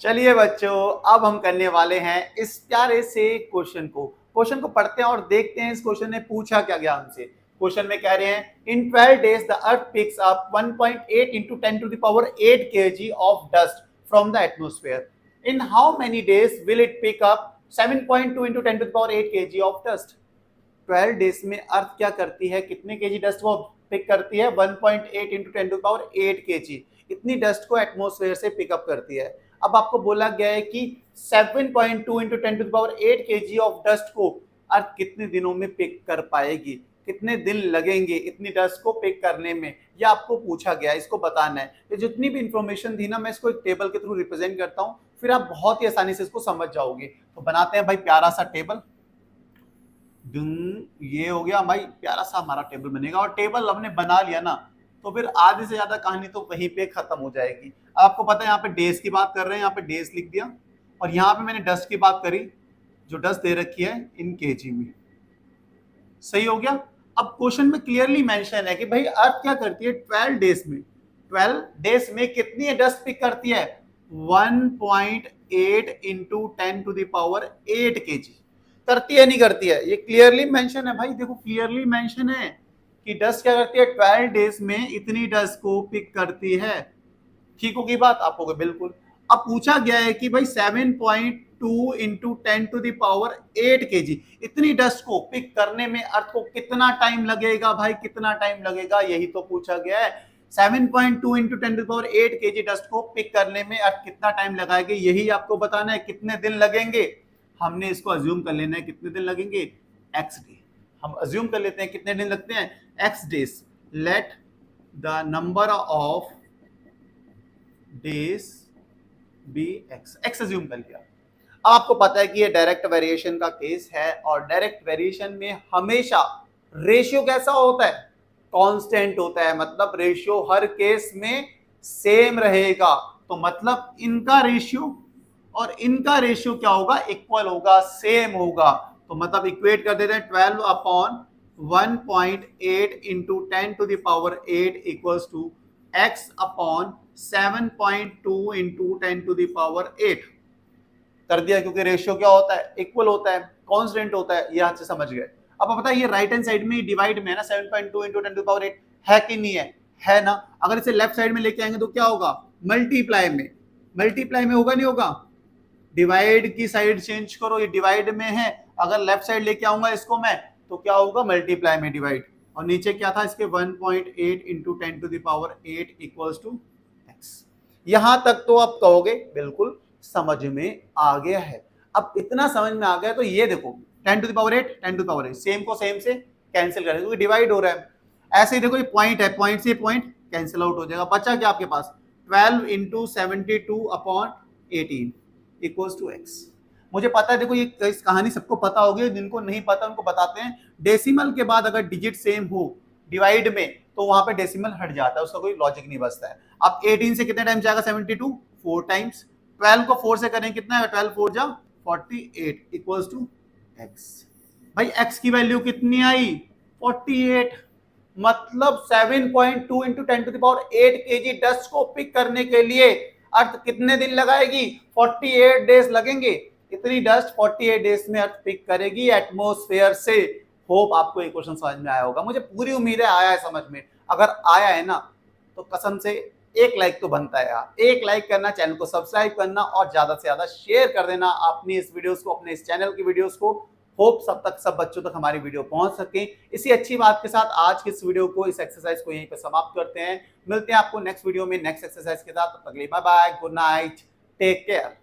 चलिए बच्चों, अब हम करने वाले हैं इस प्यारे से क्वेश्चन को पढ़ते हैं और देखते हैं इस क्वेश्चन ने पूछा क्या गया हमसे। क्वेश्चन में कह रहे हैं इन 12 days the earth picks up 1.8 into 10 to the power 8 kg of dust from the atmosphere. In how many days will it pick up 7.2 into 10 to the power 8 kg of dust? 12 days में अर्थ क्या करती है, कितने KG dust वो pick करती है? 1.8 into 10 to power 8 KG, इतनी dust को एटमॉस्फेयर से पिकअप करती है। अब आपको बोला गया है कि 7.2 into 10 to power 8 KG of dust को अर्थ कितने दिनों में पिक कर पाएगी, कितने दिन लगेंगे इतनी डस्ट को पिक करने में, ये आपको पूछा गया है, इसको बताना है। तो जितनी भी इंफॉर्मेशन थी ना, मैं इसको एक टेबल के थ्रू रिप्रेजेंट करता हूँ, फिर आप बहुत ही आसानी से इसको समझ जाओगे। तो बनाते हैं भाई प्यारा सा टेबल। ये हो गया भाई, प्यारा सा हमारा टेबल बनेगा। और टेबल हमने बना लिया ना, तो फिर आधे से ज्यादा कहानी तो वहीं पे खत्म हो जाएगी। आपको पता है यहाँ पे डेज की बात कर रहे हैं, यहाँ पे डेज लिख दिया, और यहाँ पे मैंने डस्ट की बात करी, जो डस्ट दे रखी है इन केजी में। सही हो गया। अब क्वेश्चन में क्लियरली मेंशन है कि भाई अर्थ क्या करती है 12 डेज में, 12 डेज में कितनी डस्ट पिक करती है? 1.8 into 10 to the power 8 KG करती है, नहीं करती है? ये क्लियरली मेंशन है भाई, देखो क्लियरली मेंशन है कि डस्ट क्या करती है 12 डेज में इतनी डस्ट को पिक करती है। ठीक होगी बात आपको? बिल्कुल। अब पूछा गया है कि भाई 7.2 into 10 to the power 8 KG, इतनी डस्ट को पिक करने में अर्थ को कितना टाइम लगेगा? भाई कितना टाइम लगेगा, यही तो पूछा गया है। 7.2 into 10 to the power 8 KG dust को पिक करने में अर्थ कितना टाइम लगाएगा, यही आपको बताना है। कितने दिन लगेंगे, हमने इसको अज्यूम कर लेना है। कितने दिन लगेंगे? X day. हम अज्यूम कर लेते हैं कितने दिन लगते हैं? X days. Let the number of days be X, X assume कर लिया। अब आपको पता है कि ये डायरेक्ट वेरिएशन का केस है, और डायरेक्ट वेरिएशन में हमेशा रेशियो कैसा होता है? कांस्टेंट होता है, मतलब रेशियो हर केस में सेम रहेगा। तो मतलब इनका रेशियो और इनका रेशियो क्या होगा? इक्वल होगा, सेम होगा। तो मतलब इक्वेट कर देते हैं 12 upon 1.8 into 10 to the power 8 equals to x upon 7.2 into 10 to the power 8 कर दिया, क्योंकि रेशियो क्या होता है? इक्वल होता है, कांस्टेंट होता है। यहां से समझ गए। अब पता है ये राइट हैंड साइड में डिवाइड में है ना, 7.2 इंटू 10 टू द पावर 8 है कि नहीं है? है ना। अगर इसे लेफ्ट साइड में लेके आएंगे तो क्या होगा? मल्टीप्लाई में, मल्टीप्लाई में होगा, नहीं होगा? डिवाइड की साइड चेंज करो, ये डिवाइड में है, अगर लेफ्ट साइड लेके आऊंगा इसको मैं, तो क्या होगा? मल्टीप्लाई में डिवाइड। और नीचे क्या था इसके? 1.8 into 10 to the power 8 equals to X. यहां तक तो आप कहोगे बिल्कुल समझ में आ गया है। अब इतना समझ में आ गया तो ये देखो 10 to the power 8, 10 to the power 8, same को सेम से कैंसिल करें क्योंकि डिवाइड हो रहा है। ऐसे ही देखो ये पॉइंट है, पॉइंट से पॉइंट कैंसिल आउट हो जाएगा। बचा क्या आपके पास? 12 into 72 upon 18 equals to X. मुझे पता है, देखो ये कहानी सबको पता होगी, जिनको नहीं पता उनको बताते हैं। डेसिमल के बाद अगर डिजिट सेम हो डिवाइड में, तो वहां पे डेसिमल हट जाता है, उसका कोई लॉजिक नहीं बचता है। अब 18 से कितने टाइम जाएगा? 72 4 टाइम्स। 12 को 4 से करें कितना है? 12 4 जा 48 इक्वल्स टू एक्स। भाई एक्स की वैल्यू कितनी आई? 48। मतलब 7.2 into 10 to the power 8 KG dust को पिक करने के लिए अर्थ कितने दिन लगाएगी? 48 डेज लगेंगे। इतनी डस्ट 48 डेज में अर्थ पिक करेगी एटमॉस्फेयर से। होप आपको ये क्वेश्चन समझ में आया होगा, मुझे पूरी उम्मीद है आया है समझ में। अगर आया है ना, तो कसम से एक लाइक तो बनता है यार। एक लाइक करना, चैनल को सब्सक्राइब करना, और ज्यादा से ज्यादा शेयर कर देना अपनी इस वीडियोस को, अपने इस चैनल की वीडियोस को। होप सब बच्चों तक हमारी वीडियो पहुंच सके। इसी अच्छी बात के साथ आज की इस वीडियो को, इस एक्सरसाइज को यहीं पे समाप्त करते हैं। मिलते हैं आपको नेक्स्ट वीडियो में नेक्स्ट एक्सरसाइज के साथ। तब तक के लिए bye bye, good night, take care.